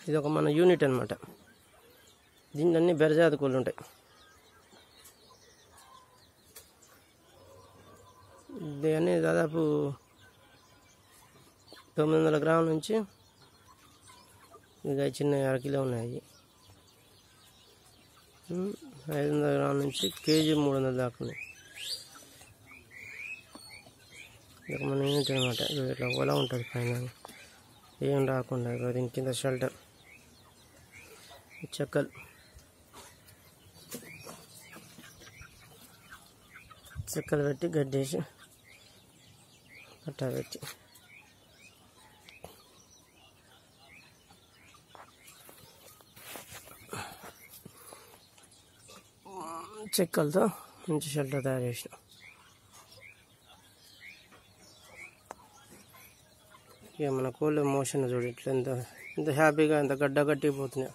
ఇది ఒక మన యూనిట్ అనమాట. దీంట్లో అన్ని బెరజాతి కోళ్ళు ఉంటాయి. ఇవన్నీ దాదాపు 900 గ్రాముల నుంచి ఇక చిన్న 1 కిలో ఉన్నాయి. 500 గ్రాముల నుంచి కేజీ 300 దాకా ఉన్నాయి. ఇక మన యూనిట్ అనమాట. ఇట్లా ఒల ఉంటుంది పైన, ఏం రాకుండా. దీని కింద షెల్టర్, చెక్కలు, చెక్కలు పెట్టి గడ్డేసి కట్టా పెట్టి చెక్కలతో మంచి షెల్టర్ తయారు చేసిన. ఇక మన కోళ్ళ మోషన్ చూడు, ఇట్లా ఎంత హ్యాపీగా ఎంత గడ్డ కట్టిపోతున్నాయి.